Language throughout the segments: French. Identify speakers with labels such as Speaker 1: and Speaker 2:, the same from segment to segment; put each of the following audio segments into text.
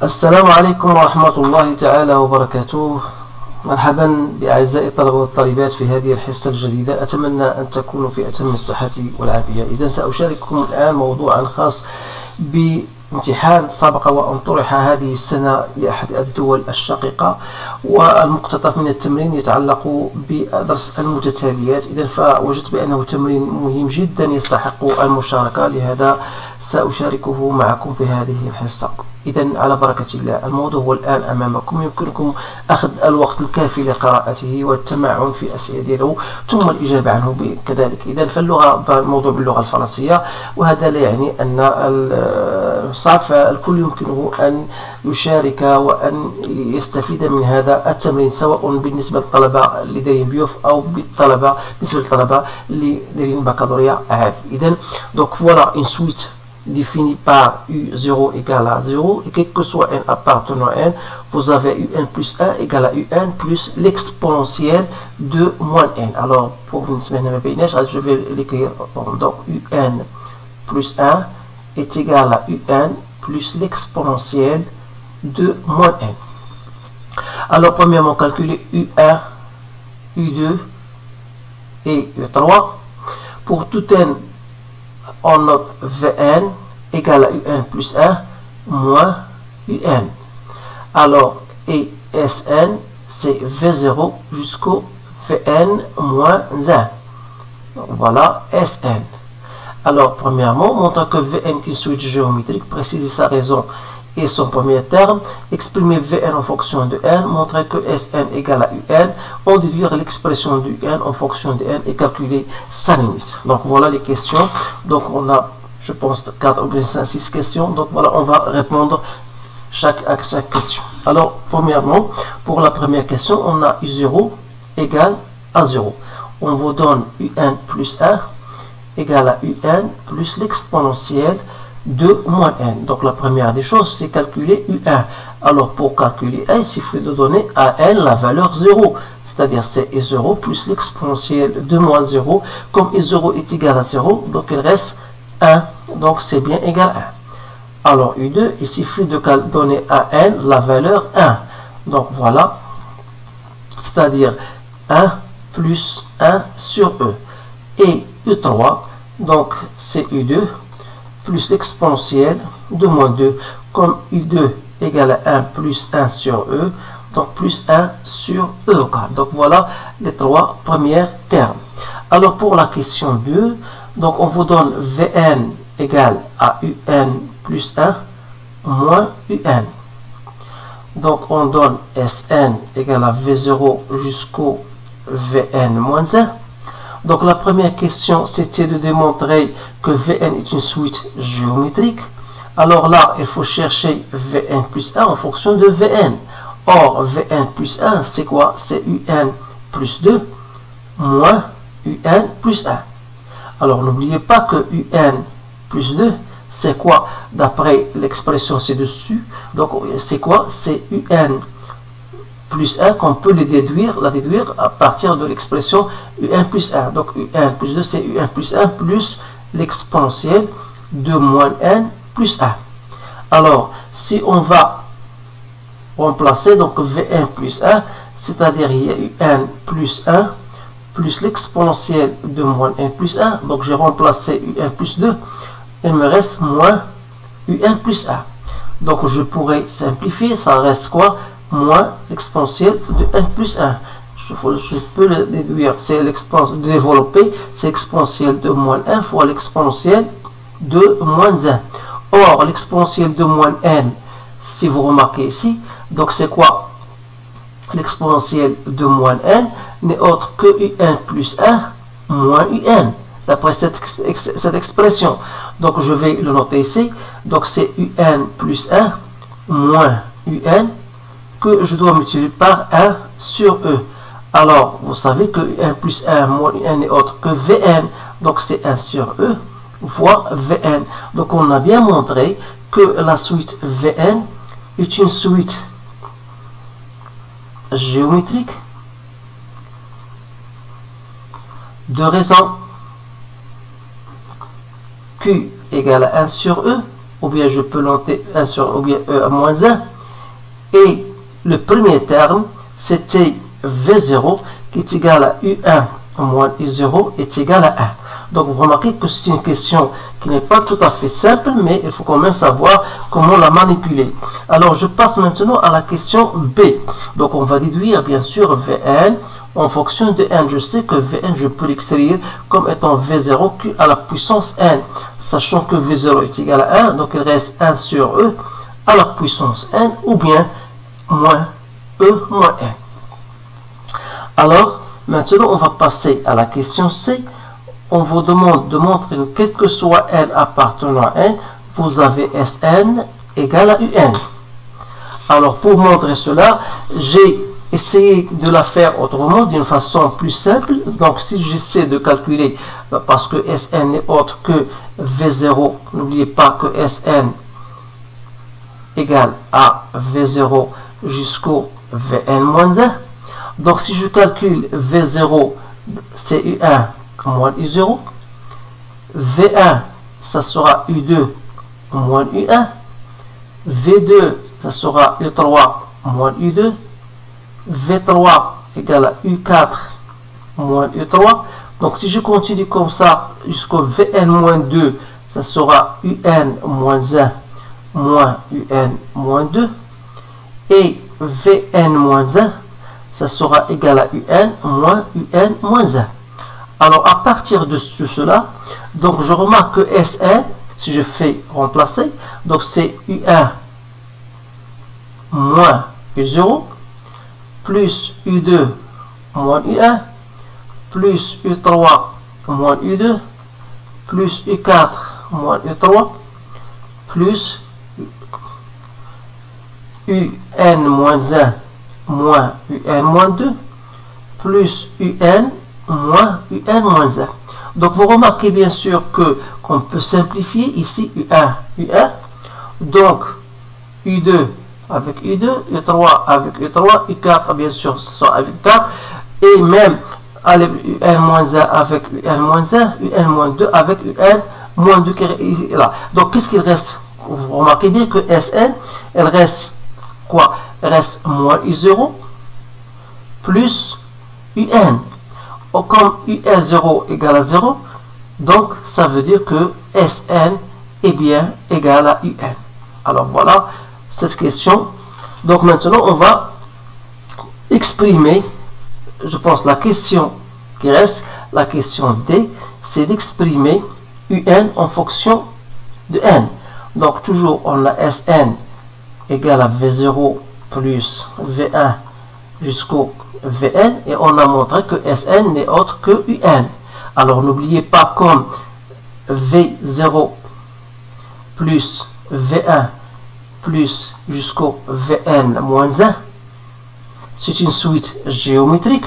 Speaker 1: السلام عليكم ورحمة الله تعالى وبركاته. مرحبا بأعزائي الطلبة والطالبات في هذه الحصة الجديدة. أتمنى أن تكونوا في أتم الصحة والعافية. إذا سأشارككم الآن موضوعا خاص بامتحان سبق وأن طرح هذه السنة لأحد الدول الشقيقة، والمقتطف من التمرين يتعلق بدرس المتتاليات. إذا فوجدت بأنه تمرين مهم جدا يستحق المشاركة، لهذا سأشاركه معكم في هذه الحصة. إذا على بركة الله، الموضوع هو الآن أمامكم، يمكنكم أخذ الوقت الكافي لقراءته والتمعن في أسئلة ديالو ثم الإجابة عنه كذلك. إذا فاللغة الموضوع باللغة الفرنسية، وهذا لا يعني أن صعب، فالكل يمكنه أن يشارك وأن يستفيد من هذا التمرين، سواء بالنسبة للطلبة اللي دايرين بيوف أو بالنسبة للطلبة اللي دايرين بكالوريا عادي. إذا donc voilà une suite défini par U0 égale à 0, et quel que soit n appartenant à n, vous avez un plus 1 égale à un plus l'exponentielle de moins n. Alors, pour une semaine, je vais l'écrire. Donc, un plus 1 est égal à un plus l'exponentielle de moins n. Alors, premièrement, calculer U1, U2 et U3. Pour tout n, on note Vn égale à un plus 1 moins un. Alors, et Sn, c'est V0 jusqu'au Vn moins 1. Donc, voilà Sn. Alors, premièrement, montre que Vn est une suite géométrique, préciser sa raison et son premier terme, exprimer Vn en fonction de n, montrer que Sn égale à un, on déduire l'expression du n en fonction de n et calculer sa limite. Donc voilà les questions. Donc on a, je pense, 4 ou bien 6 questions. Donc voilà, on va répondre à chaque question. Alors, premièrement, pour la première question, on a U0 égale à 0. On vous donne un plus 1 égale à un plus l'exponentielle de moins n. Donc la première des choses, c'est calculer U1. Alors pour calculer 1, il suffit de donner à n la valeur 0. C'est-à-dire c'est I0 plus l'exponentielle de moins 0. Comme I0 est égal à 0, donc il reste 1. Donc c'est bien égal à 1. Alors U2, il suffit de donner à n la valeur 1. Donc voilà. C'est-à-dire 1 plus 1 sur E. Et U3, donc c'est U2 plus l'exponentielle de moins 2, comme U2 égale à 1 plus 1 sur E, donc plus 1 sur E. Donc voilà les trois premiers termes. Alors pour la question 2, donc on vous donne Vn égale à Un plus 1 moins Un. Donc on donne Sn égale à V0 jusqu'au Vn moins 1. Donc la première question, c'était de démontrer que Vn est une suite géométrique. Alors là, il faut chercher Vn plus 1 en fonction de Vn. Or, Vn plus 1, c'est quoi? C'est Un plus 2 moins Un plus 1. Alors, n'oubliez pas que Un plus 2, c'est quoi? D'après l'expression ci-dessus, donc c'est quoi? C'est Un plus 1 qu'on peut la déduire à partir de l'expression Un plus 1. Donc Un plus 2, c'est Un plus 1 plus l'exponentielle de moins n plus 1. Alors, si on va remplacer donc Vn plus 1, c'est-à-dire il y a Un plus 1 plus l'exponentielle de moins n plus 1, donc j'ai remplacé Un plus 2, il me reste moins Un plus 1. Donc je pourrais simplifier, ça reste quoi? Moins l'exponentielle de n plus 1. Je peux le déduire, c'est l'exponentielle de développer, c'est l'exponentielle de moins 1 fois l'exponentielle de moins 1. Or, l'exponentielle de moins n, si vous remarquez ici, donc c'est quoi? L'exponentielle de moins n n'est autre que Un plus 1 moins Un, d'après cette expression. Donc je vais le noter ici. Donc c'est Un plus 1 moins Un, que je dois multiplier par 1 sur E. Alors, vous savez que Un plus 1 moins Un n'est autre que Vn, donc c'est 1 sur E fois Vn. Donc, on a bien montré que la suite Vn est une suite géométrique de raison Q égale à 1 sur E ou bien je peux noter 1 sur, ou bien E à moins 1. Et le premier terme, c'était V0 qui est égal à U1 moins U0 est égal à 1. Donc vous remarquez que c'est une question qui n'est pas tout à fait simple, mais il faut quand même savoir comment la manipuler. Alors je passe maintenant à la question B. Donc on va déduire bien sûr Vn en fonction de n. Je sais que Vn, je peux l'écrire comme étant V0 Q à la puissance n. Sachant que V0 est égal à 1, donc il reste 1 sur E à la puissance n, ou bien moins E moins n. Alors, maintenant on va passer à la question C. On vous demande de montrer que quel que soit n appartenant à n, vous avez Sn égale à Un. Alors pour montrer cela, j'ai essayé de la faire autrement, d'une façon plus simple. Donc si j'essaie de calculer, parce que Sn n'est autre que V0, n'oubliez pas que Sn égale à V0 jusqu'au Vn moins 1. Donc si je calcule V0, c'est U1 moins U0, V1, ça sera U2 moins U1, V2, ça sera U3 moins U2, V3 égale à U4 moins U3. Donc si je continue comme ça jusqu'au Vn moins 2, ça sera Un moins 1 moins Un moins 2, et Vn moins 1, ça sera égal à Un moins moins 1. Alors à partir de cela, donc je remarque que Sn, si je fais remplacer, donc c'est U1 moins U0 plus U2 moins U1 plus U3 moins U2 plus U4 moins U3 plus Un moins 1 moins Un moins 2 plus Un moins Un moins 1. Donc vous remarquez bien sûr que qu'on peut simplifier ici U1. Donc U2 avec U2, U3 avec U3, U4 bien sûr ce sera avec 4, et même Un moins 1 avec Un moins 1, Un moins 2 avec Un moins 2 qui est là. Donc qu'est-ce qu'il reste? Vous remarquez bien que Sn, elle reste quoi? Elle reste moins U0 plus Un. Comme UN0 égale à 0, donc ça veut dire que Sn est bien égal à Un. Alors voilà cette question. Donc maintenant on va exprimer, je pense la question qui reste, la question D, c'est d'exprimer Un en fonction de n. Donc toujours on a Sn égale à V0 plus V1 jusqu'au Vn, et on a montré que Sn n'est autre que Un. Alors n'oubliez pas, comme V0 plus V1 plus jusqu'au Vn moins 1, c'est une suite géométrique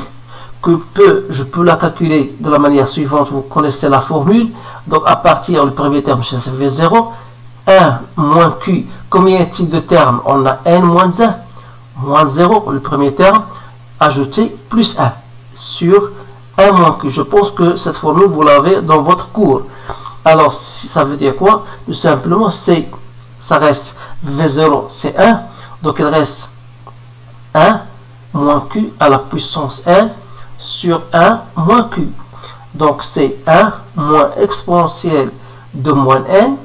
Speaker 1: que je peux la calculer de la manière suivante. Vous connaissez la formule. Donc à partir du premier terme, c'est V0, 1 moins Q. Combien est-il de termes? On a N moins 1, moins 0, le premier terme, ajouter plus 1 sur 1 moins Q. Je pense que cette formule, vous l'avez dans votre cours. Alors, ça veut dire quoi? Tout simplement, ça reste V0, c'est 1. Donc, il reste 1 moins Q à la puissance n sur 1 moins Q. Donc, c'est 1 moins exponentielle de moins n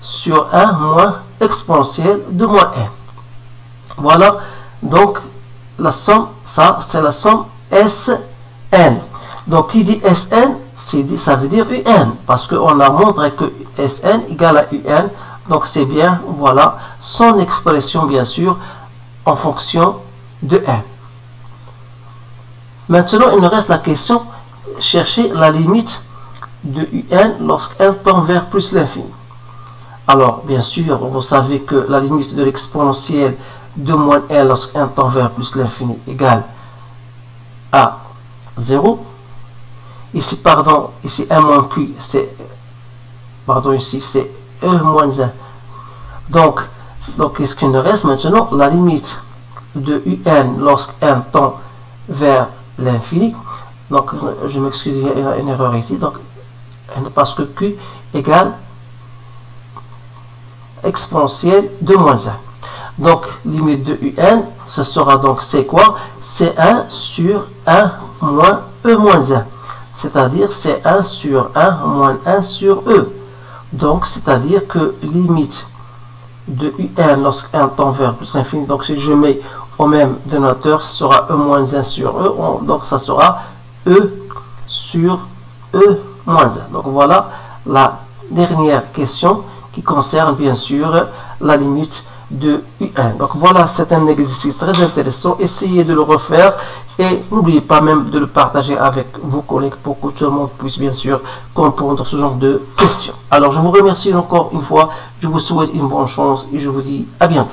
Speaker 1: sur 1 moins exponentielle de moins n. Voilà. Donc, la somme, ça, c'est la somme Sn. Donc, qui dit Sn, ça veut dire Un, parce qu'on a montré que Sn égale à Un. Donc, c'est bien, voilà, son expression, bien sûr, en fonction de n. Maintenant, il nous reste la question, chercher la limite de Un lorsqu'un tend vers plus l'infini. Alors, bien sûr, vous savez que la limite de l'exponentielle de moins 1 lorsqu'un tend vers plus l'infini égale à 0. Ici, pardon, ici 1 moins Q, c'est, pardon, ici c'est E moins 1. Donc qu'est-ce qu'il nous reste maintenant? La limite de Un lorsqu'un tend vers l'infini. Donc, je m'excuse, il y a une erreur ici. Donc, parce que Q égale exponentielle de moins 1. Donc, limite de UN, ce sera donc, c'est quoi? C'est 1 sur 1 moins E moins 1. C'est-à-dire, c'est 1 sur 1 moins 1 sur E. Donc, c'est-à-dire que limite de UN lorsqu'un tend vers plus l'infini, donc si je mets au même dénominateur, ce sera E moins 1 sur E, donc ça sera E sur E moins 1. Donc, voilà la dernière question qui concerne bien sûr la limite de UN. Donc voilà, c'est un exercice très intéressant. Essayez de le refaire et n'oubliez pas même de le partager avec vos collègues pour que tout le monde puisse bien sûr comprendre ce genre de questions. Alors je vous remercie encore une fois, je vous souhaite une bonne chance et je vous dis à bientôt.